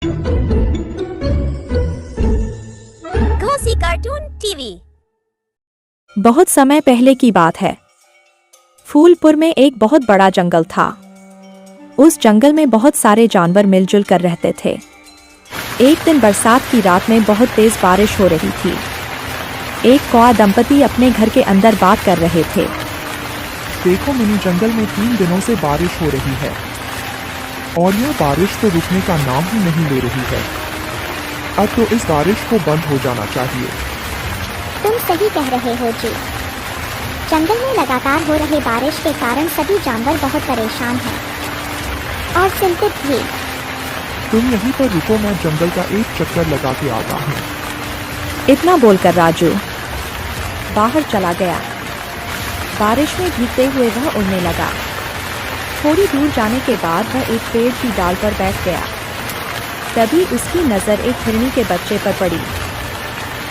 Ghosi cartoon TV. बहुत समय पहले की बात है। फूलपुर में एक बहुत बड़ा जंगल था। उस जंगल में बहुत सारे जानवर मिलजुल कर रहते थे। एक दिन बरसात की रात में बहुत तेज बारिश हो रही थी। एक कौआ दंपति अपने घर के अंदर बात कर रहे थे। देखो मिनी, जंगल में 3 दिनों से बारिश हो रही है और यह बारिश तो रुकने का नाम ही नहीं ले रही है। अब तो इस बारिश को बंद हो जाना चाहिए। तुम सही कह रहे हो जी। जंगल में लगातार हो रहे बारिश के कारण सभी जानवर बहुत परेशान हैं और चिंतित भी। तुम यहीं पर रुको, मैं जंगल का एक चक्कर लगा के आता हूँ। इतना बोलकर राजू बाहर चला गया। बारिश में भीगते हुए वह उड़ने लगा। थोड़ी दूर जाने के बाद वह एक पेड़ की डाल पर बैठ गया। तभी उसकी नज़र एक हिरनी के बच्चे पर पड़ी,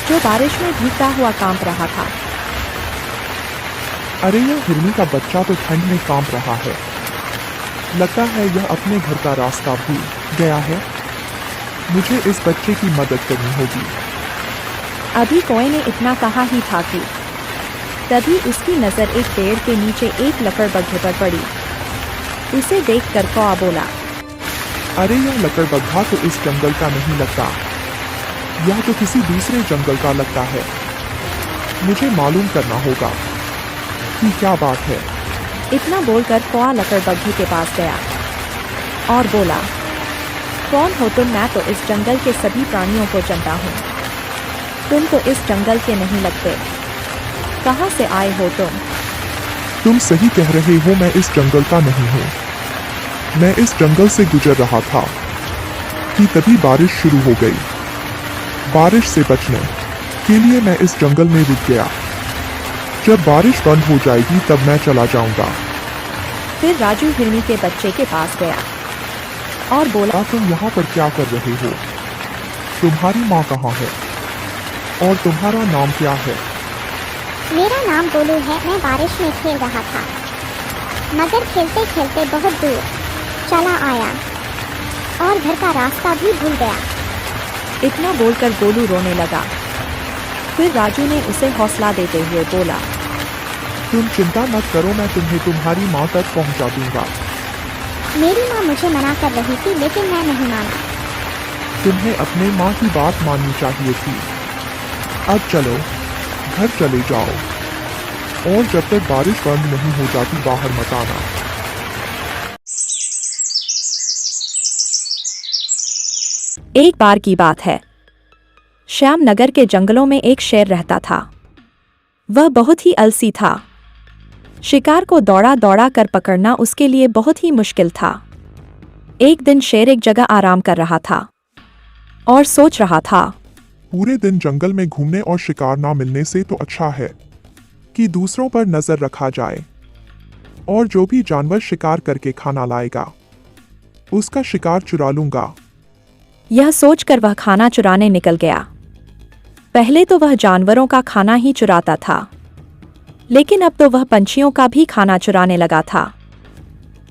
जो बारिश में भीगता हुआ कांप रहा था। अरे, यह हिरनी का बच्चा तो ठंड में कांप रहा है। लगता है यह अपने घर का रास्ता भूल गया है। मुझे इस बच्चे की मदद करनी होगी। अभी कौए ने इतना कहा ही था कि तभी उसकी नज़र एक पेड़ के नीचे एक लकड़बग्घे पर पड़ी। उसे देखकर कौआ बोला, अरे, यह लकड़बग्घा तो इस जंगल का नहीं लगता। यह तो किसी दूसरे जंगल का लगता है। मुझे मालूम करना होगा कि क्या बात है। इतना बोलकर कौआ लकड़बग्घे के पास गया और बोला, कौन हो तुम? मैं तो इस जंगल के सभी प्राणियों को जानता हूँ। तुम तो इस जंगल के नहीं लगते। कहाँ से आए हो तुम? तुम सही कह रहे हो, मैं इस जंगल का नहीं हूँ। मैं इस जंगल से गुजर रहा था कि तभी बारिश शुरू हो गई। बारिश से बचने के लिए मैं इस जंगल में रुक गया। जब बारिश बंद हो जाएगी तब मैं चला जाऊंगा। फिर राजू हिरनी के बच्चे के पास गया और बोला, तुम यहाँ पर क्या कर रहे हो? तुम्हारी माँ कहाँ है और तुम्हारा नाम क्या है? मेरा नाम गोलू है। मैं बारिश में खेल रहा था, मगर खेलते खेलते बहुत दूर चला आया और घर का रास्ता भी भूल गया। इतना बोलकर गोलू रोने लगा। फिर राजू ने उसे हौसला देते हुए बोला, तुम चिंता मत करो, मैं तुम्हें तुम्हारी माँ तक पहुँचा दूंगा। मेरी माँ मुझे मना कर रही थी, लेकिन मैं नहीं माना। तुम्हें अपने माँ की बात माननी चाहिए थी। अब चलो, घर चले जाओ और जब तक बारिश बंद नहीं हो जाती बाहर मत आना। एक बार की बात है। श्यामनगर के जंगलों में एक शेर रहता था। वह बहुत ही आलसी था। शिकार को दौड़ा दौड़ा कर पकड़ना उसके लिए बहुत ही मुश्किल था। एक दिन शेर एक जगह आराम कर रहा था और सोच रहा था, पूरे दिन जंगल में घूमने और शिकार ना मिलने से तो अच्छा है कि दूसरों पर नजर रखा जाए और जो भी जानवर शिकार करके खाना लाएगा उसका शिकार चुरा लूंगा। यह सोचकर वह खाना चुराने निकल गया। पहले तो वह जानवरों का खाना ही चुराता था, लेकिन अब तो वह पंछियों का भी खाना चुराने लगा था।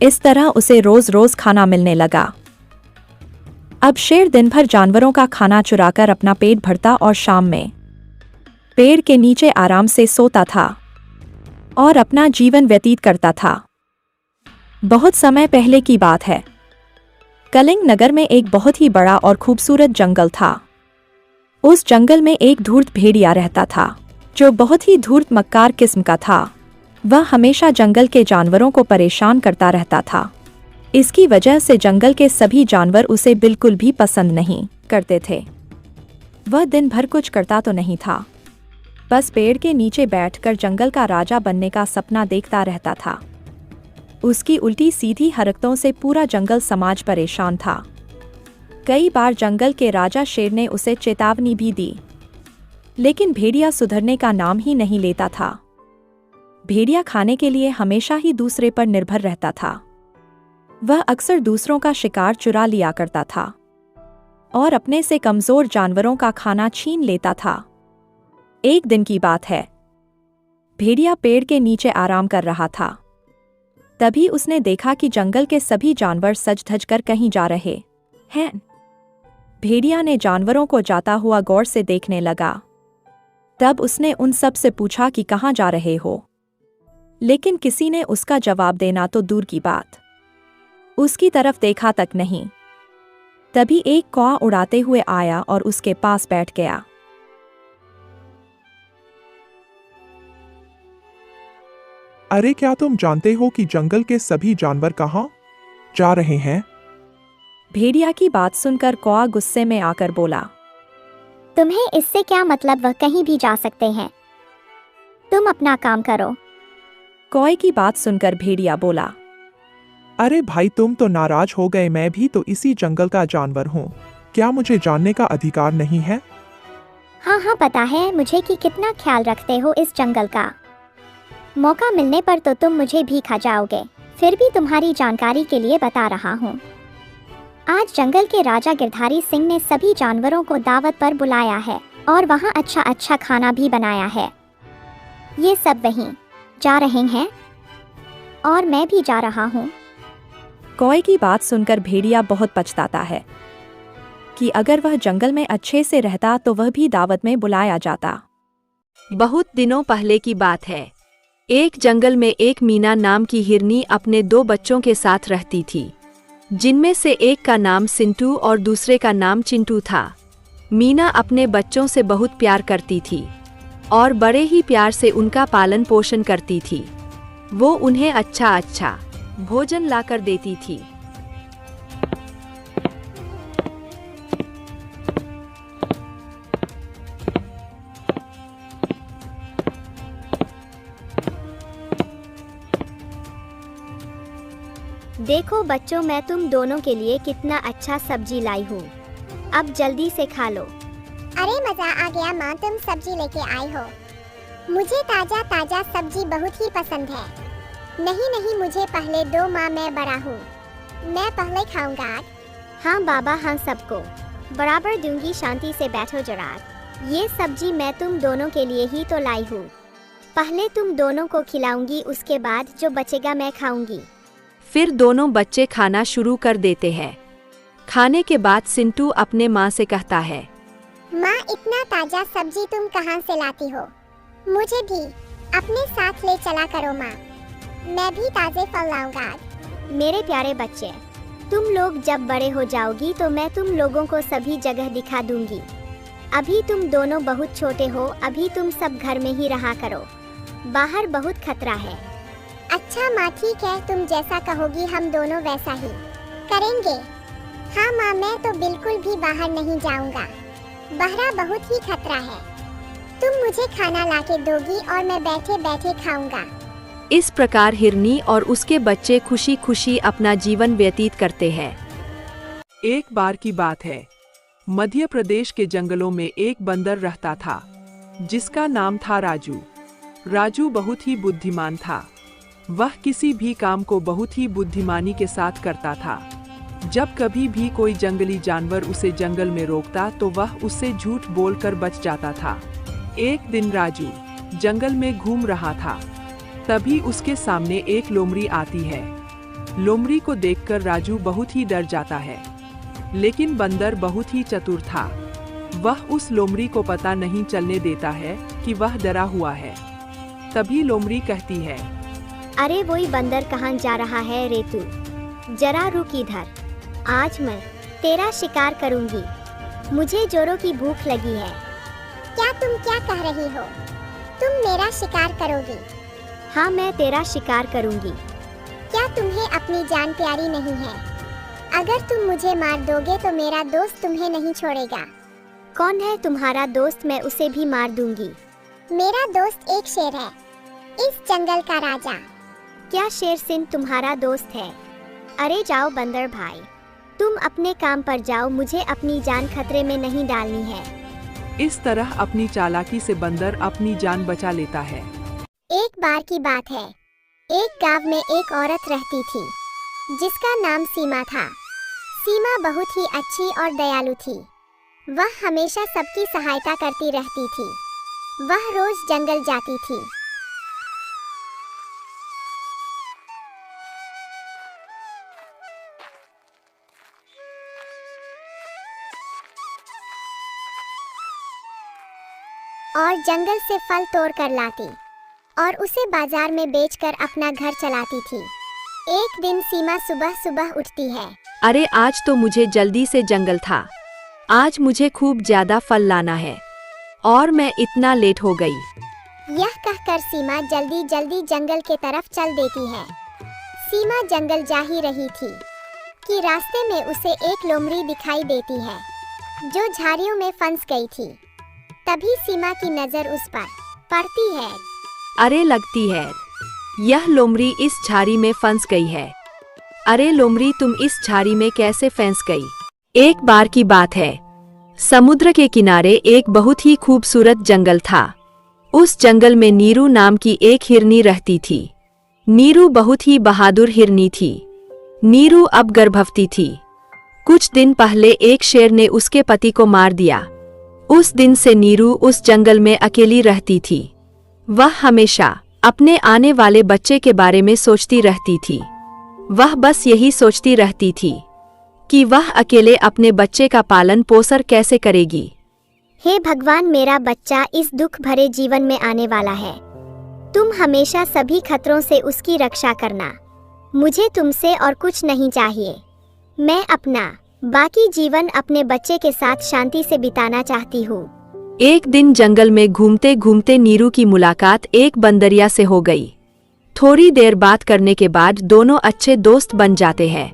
इस तरह उसे रोज रोज खाना मिलने लगा। अब शेर दिन भर जानवरों का खाना चुराकर अपना पेट भरता और शाम में पेड़ के नीचे आराम से सोता था और अपना जीवन व्यतीत करता था। बहुत समय पहले की बात है। कलिंग नगर में एक बहुत ही बड़ा और खूबसूरत जंगल था। उस जंगल में एक धूर्त भेड़िया रहता था, जो बहुत ही धूर्त मक्कार किस्म का था। वह हमेशा जंगल के जानवरों को परेशान करता रहता था। इसकी वजह से जंगल के सभी जानवर उसे बिल्कुल भी पसंद नहीं करते थे। वह दिन भर कुछ करता तो नहीं था, बस पेड़ के नीचे बैठकर जंगल का राजा बनने का सपना देखता रहता था। उसकी उल्टी सीधी हरकतों से पूरा जंगल समाज परेशान था। कई बार जंगल के राजा शेर ने उसे चेतावनी भी दी, लेकिन भेड़िया सुधरने का नाम ही नहीं लेता था। भेड़िया खाने के लिए हमेशा ही दूसरे पर निर्भर रहता था। वह अक्सर दूसरों का शिकार चुरा लिया करता था और अपने से कमजोर जानवरों का खाना छीन लेता था। एक दिन की बात है। भेड़िया पेड़ के नीचे आराम कर रहा था। तभी उसने देखा कि जंगल के सभी जानवर सज धज कर कहीं जा रहे हैं। भेड़िया ने जानवरों को जाता हुआ गौर से देखने लगा। तब उसने उन सब से पूछा कि कहाँ जा रहे हो, लेकिन किसी ने उसका जवाब देना तो दूर की बात, उसकी तरफ देखा तक नहीं। तभी एक कौवा उड़ाते हुए आया और उसके पास बैठ गया। अरे क्या तुम जानते हो कि जंगल के सभी जानवर कहाँ जा रहे हैं? भेड़िया की बात सुनकर कौवा गुस्से में आकर बोला, तुम्हें इससे क्या मतलब? वह कहीं भी जा सकते हैं, तुम अपना काम करो। कौवे की बात सुनकर भेड़िया बोला, अरे भाई तुम तो नाराज हो गए, मैं भी तो इसी जंगल का जानवर हूँ, क्या मुझे जानने का अधिकार नहीं है? हाँ हाँ, पता है मुझे कि कितना ख्याल रखते हो इस जंगल का। मौका मिलने पर तो तुम मुझे भी खा जाओगे, फिर भी तुम्हारी जानकारी के लिए बता रहा हूँ। आज जंगल के राजा गिरधारी सिंह ने सभी जानवरों को दावत पर बुलाया है और वहाँ अच्छा अच्छा खाना भी बनाया है। ये सब वहीं जा रहे हैं और मैं भी जा रहा हूँ। कौवे की बात सुनकर भेड़िया बहुत पछताता है कि अगर वह जंगल में अच्छे से रहता तो वह भी दावत में बुलाया जाता। बहुत दिनों पहले की बात है। एक जंगल में एक मीना नाम की हिरनी अपने 2 बच्चों के साथ रहती थी, जिनमें से एक का नाम सिंटू और दूसरे का नाम चिंटू था। मीना अपने बच्चों से बहुत प्यार करती थी और बड़े ही प्यार से उनका पालन पोषण करती थी। वो उन्हें अच्छा अच्छा भोजन लाकर देती थी। देखो बच्चों, मैं तुम दोनों के लिए कितना अच्छा सब्जी लाई हूँ, अब जल्दी से खा लो। अरे मजा आ गया माँ, तुम सब्जी लेके आई हो। मुझे ताजा ताजा सब्जी बहुत ही पसंद है। नहीं नहीं, मुझे पहले दो माँ, मैं बड़ा हूँ, मैं पहले खाऊंगा। हाँ बाबा, हाँ सबको बराबर दूंगी, शांति से बैठो जरा। ये सब्जी मैं तुम दोनों के लिए ही तो लाई हूँ, पहले तुम दोनों को खिलाऊंगी, उसके बाद जो बचेगा मैं खाऊंगी। फिर दोनों बच्चे खाना शुरू कर देते हैं। खाने के बाद सिंटू अपने माँ से कहता है, माँ इतना ताजा सब्जी तुम कहाँ से लाती हो? मुझे भी अपने साथ ले चला करो माँ, मैं भी ताजे फल लाऊंगा। मेरे प्यारे बच्चे, तुम लोग जब बड़े हो जाओगी तो मैं तुम लोगों को सभी जगह दिखा दूंगी। अभी तुम दोनों बहुत छोटे हो, अभी तुम सब घर में ही रहा करो, बाहर बहुत खतरा है। अच्छा माँ ठीक है, तुम जैसा कहोगी हम दोनों वैसा ही करेंगे। हाँ माँ, मैं तो बिल्कुल भी बाहर नहीं जाऊंगा, बाहर बहुत ही खतरा है। तुम मुझे खाना लाके दोगी और मैं बैठे बैठे खाऊंगा। इस प्रकार हिरनी और उसके बच्चे खुशी खुशी अपना जीवन व्यतीत करते हैं। एक बार की बात है, मध्य प्रदेश के जंगलों में एक बंदर रहता था, जिसका नाम था राजू। राजू बहुत ही बुद्धिमान था। वह किसी भी काम को बहुत ही बुद्धिमानी के साथ करता था। जब कभी भी कोई जंगली जानवर उसे जंगल में रोकता तो वह उससे झूठ बोलकर बच जाता था। एक दिन राजू जंगल में घूम रहा था, तभी उसके सामने एक लोमड़ी आती है। लोमड़ी को देखकर राजू बहुत ही डर जाता है, लेकिन बंदर बहुत ही चतुर था। वह उस लोमड़ी को पता नहीं चलने देता है कि वह डरा हुआ है। तभी लोमड़ी कहती है, अरे वही बंदर कहाँ जा रहा है रे तू? जरा रुक इधर, आज मैं तेरा शिकार करूंगी, मुझे जोरों की भूख लगी है। क्या तुम क्या कह रही हो? तुम मेरा शिकार करोगी? हाँ, मैं तेरा शिकार करूंगी। क्या तुम्हें अपनी जान प्यारी नहीं है? अगर तुम मुझे मार दोगे तो मेरा दोस्त तुम्हें नहीं छोड़ेगा। कौन है तुम्हारा दोस्त? मैं उसे भी मार दूंगी। मेरा दोस्त एक शेर है, इस जंगल का राजा। क्या शेर सिंह तुम्हारा दोस्त है? अरे जाओ बंदर भाई, तुम अपने काम पर जाओ, मुझे अपनी जान खतरे में नहीं डालनी है। इस तरह अपनी चालाकी से बंदर अपनी जान बचा लेता है। एक बार की बात है, एक गांव में एक औरत रहती थी, जिसका नाम सीमा था। सीमा बहुत ही अच्छी और दयालु थी। वह हमेशा सबकी सहायता करती रहती थी। वह रोज जंगल जाती थी। और जंगल से फल तोड़ कर लाती और उसे बाजार में बेचकर अपना घर चलाती थी। एक दिन सीमा सुबह सुबह उठती है। अरे आज तो मुझे जल्दी से जंगल था, आज मुझे खूब ज्यादा फल लाना है और मैं इतना लेट हो गई। यह कहकर सीमा जल्दी जल्दी जंगल के तरफ चल देती है। सीमा जंगल जा ही रही थी कि रास्ते में उसे एक लोमड़ी दिखाई देती है जो झाड़ियों में फंस गई थी। तभी सीमा की नजर उस पर पड़ती है। अरे लगती है यह लोमड़ी इस झाड़ी में फंस गई है। अरे लोमड़ी तुम इस झाड़ी में कैसे फंस गई? एक बार की बात है, समुद्र के किनारे एक बहुत ही खूबसूरत जंगल था। उस जंगल में नीरू नाम की एक हिरनी रहती थी। नीरू बहुत ही बहादुर हिरनी थी। नीरू अब गर्भवती थी। कुछ दिन पहले एक शेर ने उसके पति को मार दिया। उस दिन से नीरू उस जंगल में अकेली रहती थी। वह हमेशा अपने आने वाले बच्चे के बारे में सोचती रहती थी। वह बस यही सोचती रहती थी कि वह अकेले अपने बच्चे का पालन पोषण कैसे करेगी। हे भगवान, मेरा बच्चा इस दुख भरे जीवन में आने वाला है। तुम हमेशा सभी खतरों से उसकी रक्षा करना। मुझे तुमसे और कुछ नहीं चाहिए। मैं अपना बाकी जीवन अपने बच्चे के साथ शांति से बिताना चाहती हूँ। एक दिन जंगल में घूमते घूमते नीरू की मुलाकात एक बंदरिया से हो गई। थोड़ी देर बात करने के बाद दोनों अच्छे दोस्त बन जाते हैं।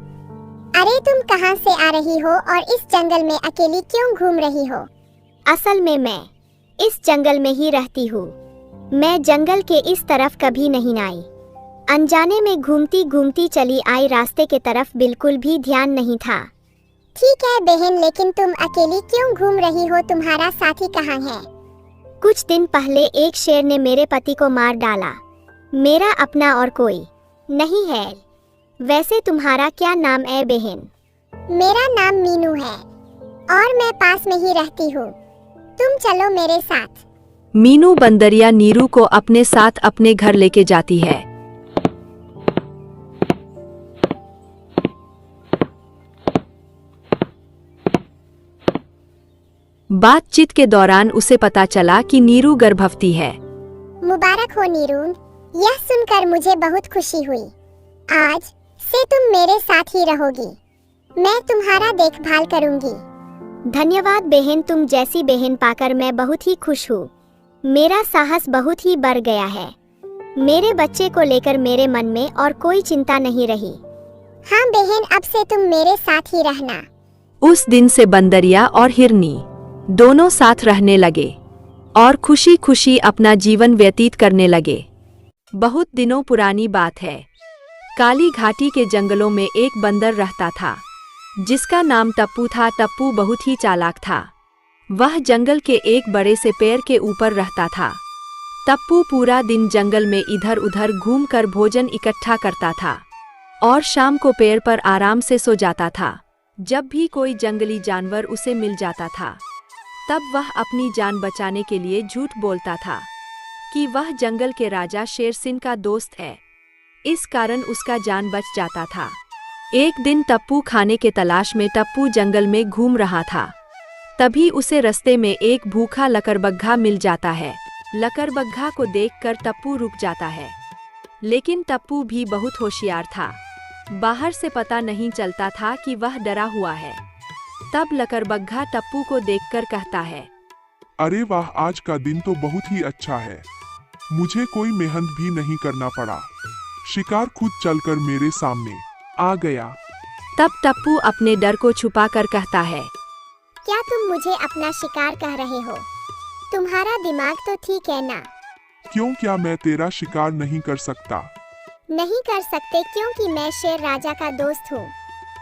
अरे तुम कहाँ से आ रही हो और इस जंगल में अकेली क्यों घूम रही हो? असल में मैं इस जंगल में ही रहती हूँ। मैं जंगल के इस तरफ कभी नहीं आई। अनजाने में घूमती घूमती चली आई, रास्ते के तरफ बिल्कुल भी ध्यान नहीं था। ठीक है बहन, लेकिन तुम अकेली क्यों घूम रही हो? तुम्हारा साथी कहाँ है? कुछ दिन पहले एक शेर ने मेरे पति को मार डाला। मेरा अपना और कोई नहीं है। वैसे तुम्हारा क्या नाम है बहन? मेरा नाम मीनू है और मैं पास में ही रहती हूँ। तुम चलो मेरे साथ। मीनू बंदरिया नीरू को अपने साथ अपने घर लेके जाती है। बातचीत के दौरान उसे पता चला कि नीरू गर्भवती है। मुबारक हो नीरू, यह सुनकर मुझे बहुत खुशी हुई। आज से तुम मेरे साथ ही रहोगी। मैं तुम्हारा देखभाल करूंगी। धन्यवाद बहन, तुम जैसी बहन पाकर मैं बहुत ही खुश हूँ। मेरा साहस बहुत ही बढ़ गया है। मेरे बच्चे को लेकर मेरे मन में और कोई चिंता नहीं रही। हाँ बहन, अब से तुम मेरे साथ ही रहना। उस दिन से बंदरिया और हिरनी दोनों साथ रहने लगे और खुशी खुशी अपना जीवन व्यतीत करने लगे। बहुत दिनों पुरानी बात है। काली घाटी के जंगलों में एक बंदर रहता था जिसका नाम टप्पू था। टप्पू बहुत ही चालाक था। वह जंगल के एक बड़े से पेड़ के ऊपर रहता था। टप्पू पूरा दिन जंगल में इधर उधर घूमकर भोजन इकट्ठा करता था और शाम को पेड़ पर आराम से सो जाता था। जब भी कोई जंगली जानवर उसे मिल जाता था तब वह अपनी जान बचाने के लिए झूठ बोलता था कि वह जंगल के राजा शेर सिंह का दोस्त है। इस कारण उसका जान बच जाता था। एक दिन टप्पू खाने के तलाश में टप्पू जंगल में घूम रहा था। तभी उसे रास्ते में एक भूखा लकड़बग्घा मिल जाता है। लकड़बग्घा को देखकर टप्पू रुक जाता है, लेकिन टप्पू भी बहुत होशियार था। बाहर से पता नहीं चलता था कि वह डरा हुआ है। तब लकड़बग्घा टप्पू को देखकर कहता है, अरे वाह, आज का दिन तो बहुत ही अच्छा है। मुझे कोई मेहनत भी नहीं करना पड़ा। शिकार खुद चलकर मेरे सामने आ गया। तब टप्पू अपने डर को छुपाकर कहता है, क्या तुम मुझे अपना शिकार कह रहे हो? तुम्हारा दिमाग तो ठीक है ना? क्यों, क्या मैं तेरा शिकार नहीं कर सकता? नहीं कर सकते क्योंकि मैं शेर राजा का दोस्त हूँ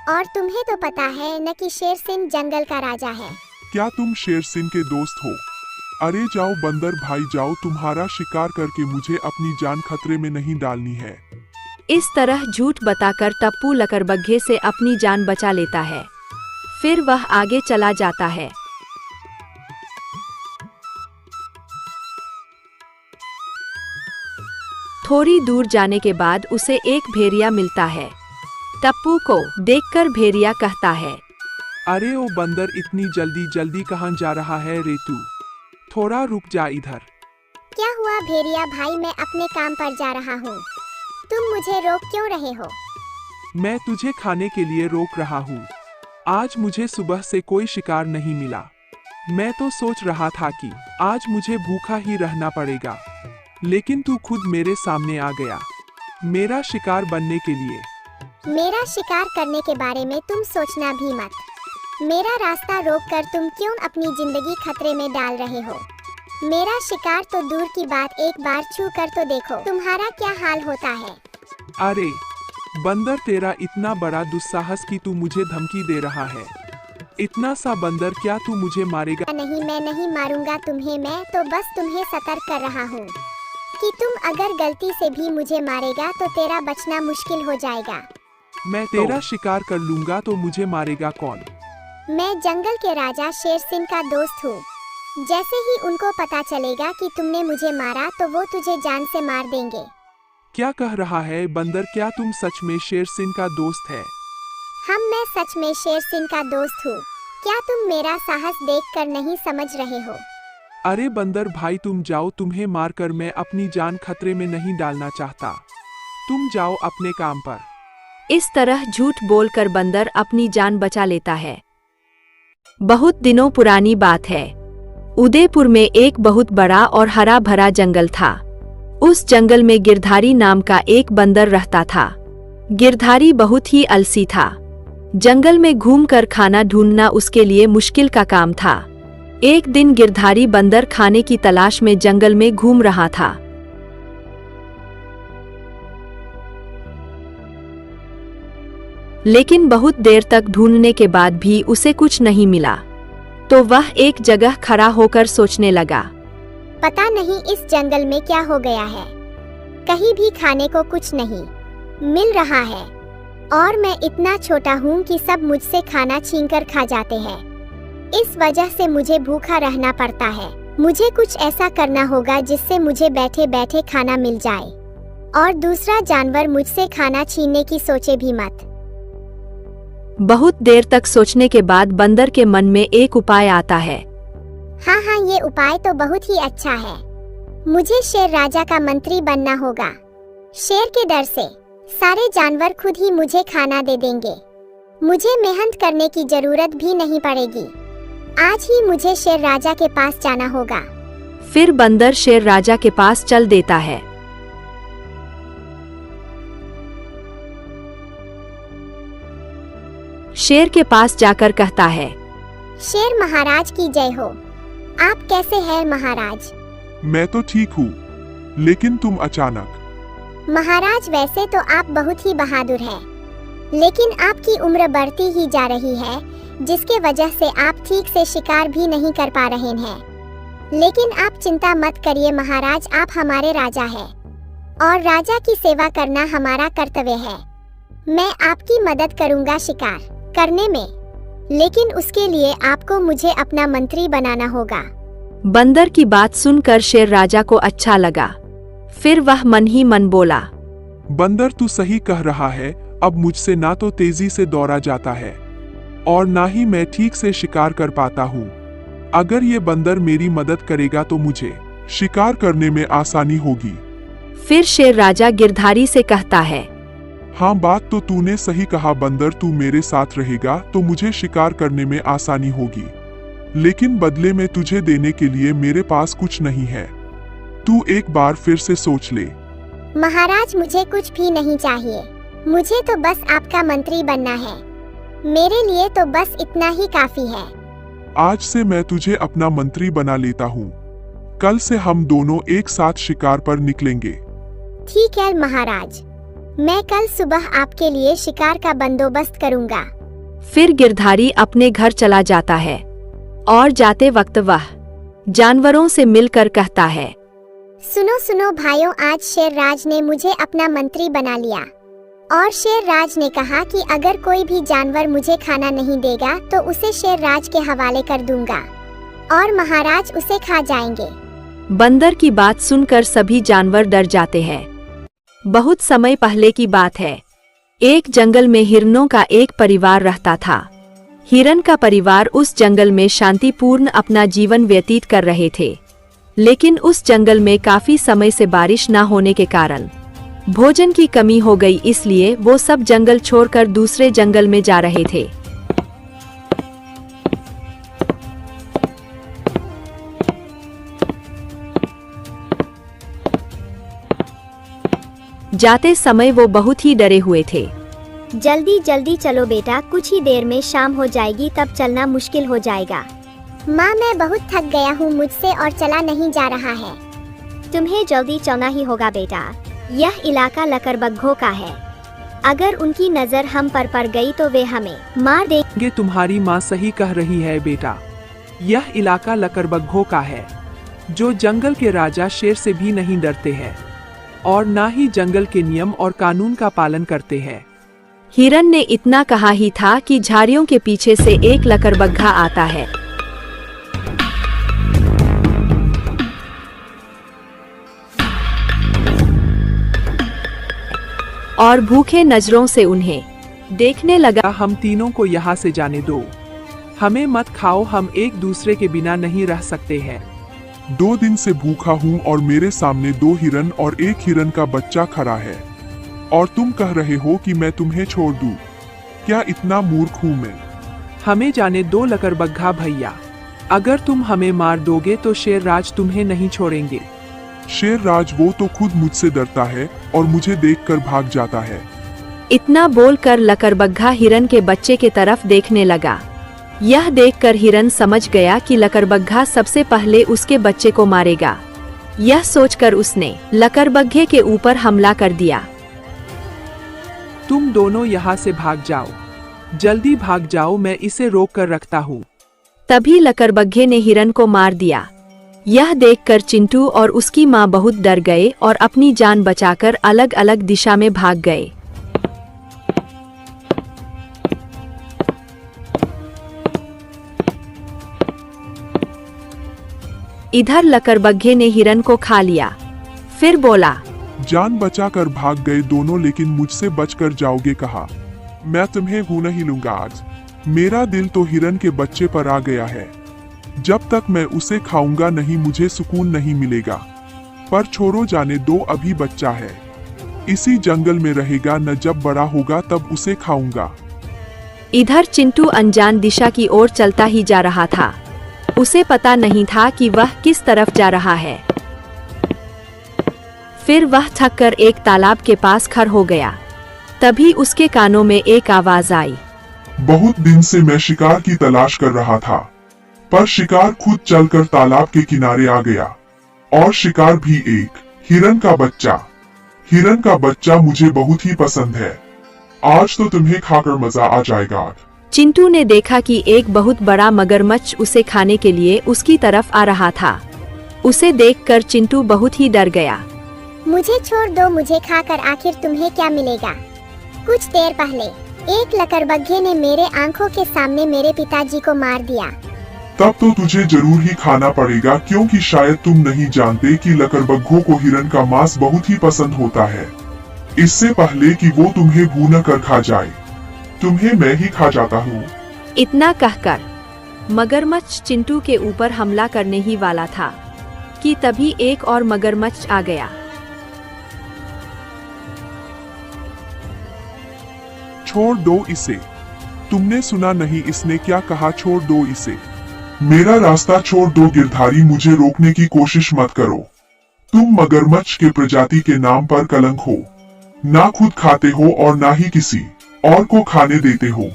और तुम्हें तो पता है न कि शेर सिंह जंगल का राजा है। क्या तुम शेर सिंह के दोस्त हो? अरे जाओ बंदर भाई जाओ, तुम्हारा शिकार करके मुझे अपनी जान खतरे में नहीं डालनी है। इस तरह झूठ बताकर टप्पू लकड़बग्घे से अपनी जान बचा लेता है। फिर वह आगे चला जाता है। थोड़ी दूर जाने के बाद उसे एक भेड़िया मिलता है। टप्पू को देखकर भेड़िया कहता है, अरे ओ बंदर, इतनी जल्दी जल्दी कहाँ जा रहा है रे तू? थोड़ा रुक जा इधर। क्या हुआ भेड़िया भाई, मैं अपने काम पर जा रहा हूँ, तुम मुझे रोक क्यों रहे हो? मैं तुझे खाने के लिए रोक रहा हूँ। आज मुझे सुबह से कोई शिकार नहीं मिला। मैं तो सोच रहा था कि आज मुझे भूखा ही रहना पड़ेगा, लेकिन तू खुद मेरे सामने आ गया मेरा शिकार बनने के लिए। मेरा शिकार करने के बारे में तुम सोचना भी मत। मेरा रास्ता रोककर तुम क्यों अपनी जिंदगी खतरे में डाल रहे हो? मेरा शिकार तो दूर की बात, एक बार छू कर तो देखो तुम्हारा क्या हाल होता है। अरे बंदर, तेरा इतना बड़ा दुस्साहस कि तू मुझे धमकी दे रहा है। इतना सा बंदर, क्या तू मुझे मारेगा? नहीं, मैं नहीं मारूंगा तुम्हें, मैं तो बस तुम्हें सतर्क कर रहा हूँ कि तुम अगर गलती से भी मुझे मारेगा तो तेरा बचना मुश्किल हो जाएगा। मैं तेरा शिकार कर लूंगा तो मुझे मारेगा कौन? मैं जंगल के राजा शेर सिंह का दोस्त हूँ। जैसे ही उनको पता चलेगा कि तुमने मुझे मारा तो वो तुझे जान से मार देंगे। क्या कह रहा है बंदर? क्या तुम सच में शेर सिंह का दोस्त है? मैं सच में शेर सिंह का दोस्त हूँ। क्या तुम मेरा साहस देखकर नहीं समझ रहे हो? अरे बंदर भाई, तुम जाओ, तुम्हें मारकर मैं अपनी जान खतरे में नहीं डालना चाहता। तुम जाओ अपने काम पर। इस तरह झूठ बोलकर बंदर अपनी जान बचा लेता है। बहुत दिनों पुरानी बात है। उदयपुर में एक बहुत बड़ा और हरा भरा जंगल था। उस जंगल में गिरधारी नाम का एक बंदर रहता था। गिरधारी बहुत ही आलसी था। जंगल में घूमकर खाना ढूंढना उसके लिए मुश्किल का काम था। एक दिन गिरधारी बंदर खाने की तलाश में जंगल में घूम रहा था। लेकिन बहुत देर तक ढूंढने के बाद भी उसे कुछ नहीं मिला। तो वह एक जगह खड़ा होकर सोचने लगा, पता नहीं इस जंगल में क्या हो गया है। कहीं भी खाने को कुछ नहीं मिल रहा है और मैं इतना छोटा हूँ कि सब मुझसे खाना छीनकर खा जाते हैं। इस वजह से मुझे भूखा रहना पड़ता है। मुझे कुछ ऐसा करना होगा जिससे मुझे बैठे बैठे खाना मिल जाए और दूसरा जानवर मुझसे खाना छीनने की सोचे भी मत। बहुत देर तक सोचने के बाद बंदर के मन में एक उपाय आता है। हाँ, ये उपाय तो बहुत ही अच्छा है। मुझे शेर राजा का मंत्री बनना होगा। शेर के डर से सारे जानवर खुद ही मुझे खाना दे देंगे। मुझे मेहनत करने की जरूरत भी नहीं पड़ेगी। आज ही मुझे शेर राजा के पास जाना होगा। फिर बंदर शेर राजा के पास चल देता है। शेर के पास जाकर कहता है, शेर महाराज की जय हो। आप कैसे हैं महाराज? मैं तो ठीक हूँ, लेकिन तुम अचानक। महाराज, वैसे तो आप बहुत ही बहादुर हैं, लेकिन आपकी उम्र बढ़ती ही जा रही है, जिसके वजह से आप ठीक से शिकार भी नहीं कर पा रहे हैं। लेकिन आप चिंता मत करिए महाराज, आप हमारे राजा हैं और राजा की सेवा करना हमारा कर्तव्य है। मैं आपकी मदद करूंगा शिकार करने में, लेकिन उसके लिए आपको मुझे अपना मंत्री बनाना होगा। बंदर की बात सुनकर शेर राजा को अच्छा लगा। फिर वह मन ही मन बोला, बंदर, तू सही कह रहा है। अब मुझसे ना तो तेजी से दौड़ा जाता है और ना ही मैं ठीक से शिकार कर पाता हूँ। अगर ये बंदर मेरी मदद करेगा तो मुझे शिकार करने में आसानी होगी। फिर शेर राजा गिरधारी से कहता है, हाँ, बात तो तूने सही कहा बंदर, तू मेरे साथ रहेगा तो मुझे शिकार करने में आसानी होगी, लेकिन बदले में तुझे देने के लिए मेरे पास कुछ नहीं है। तू एक बार फिर से सोच ले। महाराज, मुझे कुछ भी नहीं चाहिए। मुझे तो बस आपका मंत्री बनना है। मेरे लिए तो बस इतना ही काफी है। आज से मैं तुझे अपना मंत्री बना लेता हूँ। कल से हम दोनों एक साथ शिकार पर निकलेंगे। ठीक है महाराज, मैं कल सुबह आपके लिए शिकार का बंदोबस्त करूँगा। फिर गिरधारी अपने घर चला जाता है और जाते वक्त वह जानवरों से मिलकर कहता है, सुनो सुनो भाइयों, आज शेर राज ने मुझे अपना मंत्री बना लिया और शेर राज ने कहा कि अगर कोई भी जानवर मुझे खाना नहीं देगा तो उसे शेर राज के हवाले कर दूंगा और महाराज उसे खा जाएंगे। बंदर की बात सुनकर सभी जानवर डर जाते हैं। बहुत समय पहले की बात है। एक जंगल में हिरणों का एक परिवार रहता था। हिरण का परिवार उस जंगल में शांतिपूर्ण अपना जीवन व्यतीत कर रहे थे। लेकिन उस जंगल में काफी समय से बारिश न होने के कारण भोजन की कमी हो गई, इसलिए वो सब जंगल छोड़कर दूसरे जंगल में जा रहे थे। जाते समय वो बहुत ही डरे हुए थे। जल्दी जल्दी चलो बेटा, कुछ ही देर में शाम हो जाएगी, तब चलना मुश्किल हो जाएगा। माँ मैं बहुत थक गया हूँ, मुझसे और चला नहीं जा रहा है। तुम्हें जल्दी चलना ही होगा बेटा, यह इलाका लकड़बग्घों का है। अगर उनकी नजर हम पर पड़ गई तो वे हमें मार देंगे। तुम्हारी माँ सही कह रही है बेटा, यह इलाका लकड़बग्घों का है, जो जंगल के राजा शेर से भी नहीं डरते हैं और ना ही जंगल के नियम और कानून का पालन करते हैं। हिरन ने इतना कहा ही था कि झाड़ियों के पीछे से एक लकड़बग्घा आता है। और भूखे नजरों से उन्हें देखने लगा। हम तीनों को यहाँ से जाने दो, हमें मत खाओ, हम एक दूसरे के बिना नहीं रह सकते हैं। 2 दिन से भूखा हूँ और मेरे सामने 2 हिरन और 1 हिरन का बच्चा खड़ा है, और तुम कह रहे हो कि मैं तुम्हें छोड़ दूँ? क्या इतना मूर्ख हूँ मैं? हमें जाने दो लकड़बग्घा भैया, अगर तुम हमें मार दोगे तो शेर राज तुम्हें नहीं छोड़ेंगे। शेर राज वो तो खुद मुझसे डरता है और मुझे देखकर भाग जाता है। इतना बोलकर लकड़बग्घा हिरन के बच्चे के तरफ देखने लगा। यह देखकर हिरन समझ गया कि लकड़बग्घा सबसे पहले उसके बच्चे को मारेगा। यह सोचकर उसने लकड़बग्घे के ऊपर हमला कर दिया। तुम दोनों यहाँ से भाग जाओ, जल्दी भाग जाओ, मैं इसे रोक कर रखता हूँ। तभी लकड़बग्घे ने हिरन को मार दिया। यह देखकर चिंटू और उसकी माँ बहुत डर गए और अपनी जान बचाकर अलग अलग दिशा में भाग गए। इधर लकड़बग्घे ने हिरन को खा लिया, फिर बोला, जान बचाकर भाग गए दोनों, लेकिन मुझसे बचकर जाओगे कहा? मैं तुम्हें हूं नहीं लूंगा आज। मेरा दिल तो हिरन के बच्चे पर आ गया है। जब तक मैं उसे खाऊंगा नहीं मुझे सुकून नहीं मिलेगा। पर छोड़ो, जाने दो, अभी बच्चा है, इसी जंगल में रहेगा, न जब बड़ा होगा तब उसे खाऊंगा। इधर चिंटू अनजान दिशा की ओर चलता ही जा रहा था। उसे पता नहीं था कि वह किस तरफ जा रहा है। फिर वह थककर एक तालाब के पास खड़ा हो गया। तभी उसके कानों में एक आवाज आई। बहुत दिन से मैं शिकार की तलाश कर रहा था, पर शिकार खुद चलकर तालाब के किनारे आ गया, और शिकार भी एक हिरन का बच्चा। हिरन का बच्चा मुझे बहुत ही पसंद है, आज तो तुम्हें खाकर मजा आ जाएगा। चिंटू ने देखा कि एक बहुत बड़ा मगरमच्छ उसे खाने के लिए उसकी तरफ आ रहा था। उसे देखकर चिंटू बहुत ही डर गया। मुझे छोड़ दो, मुझे खाकर आखिर तुम्हें क्या मिलेगा? कुछ देर पहले एक लकड़बग्घे ने मेरे आंखों के सामने मेरे पिताजी को मार दिया। तब तो तुझे जरूर ही खाना पड़ेगा, क्योंकि शायद तुम नहीं जानते कि लकड़बग्घों को हिरन का मांस बहुत ही पसंद होता है। इससे पहले कि वो तुम्हें भून कर खा जाए, तुम्हें मैं ही खा जाता हूँ। इतना कहकर मगरमच्छ चिंटू के ऊपर हमला करने ही वाला था कि तभी एक और मगरमच्छ आ गया। छोड़ दो इसे, तुमने सुना नहीं इसने क्या कहा? छोड़ दो इसे, मेरा रास्ता छोड़ दो गिरधारी, मुझे रोकने की कोशिश मत करो। तुम मगरमच्छ के प्रजाति के नाम पर कलंक हो, ना खुद खाते हो और ना ही किसी और को खाने देते हो।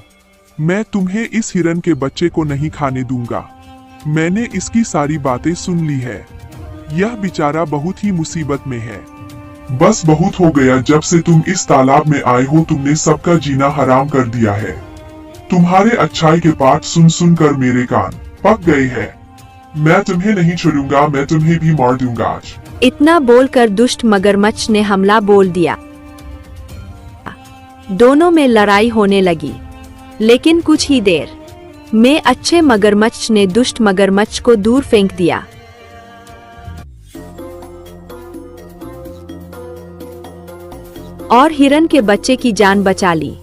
मैं तुम्हें इस हिरन के बच्चे को नहीं खाने दूंगा। मैंने इसकी सारी बातें सुन ली है, यह बेचारा बहुत ही मुसीबत में है। बस बहुत हो गया, जब से तुम इस तालाब में आए हो तुमने सबका जीना हराम कर दिया है। तुम्हारे अच्छाई के पाठ सुन सुन कर मेरे कान पक गए हैं। मैं तुम्हें नहीं छोड़ूंगा, मैं तुम्हें भी मार दूंगा आज। इतना बोलकर दुष्ट मगरमच्छ ने हमला बोल दिया। दोनों में लड़ाई होने लगी, लेकिन कुछ ही देर में अच्छे मगरमच्छ ने दुष्ट मगरमच्छ को दूर फेंक दिया। और हिरन के बच्चे की जान बचा ली।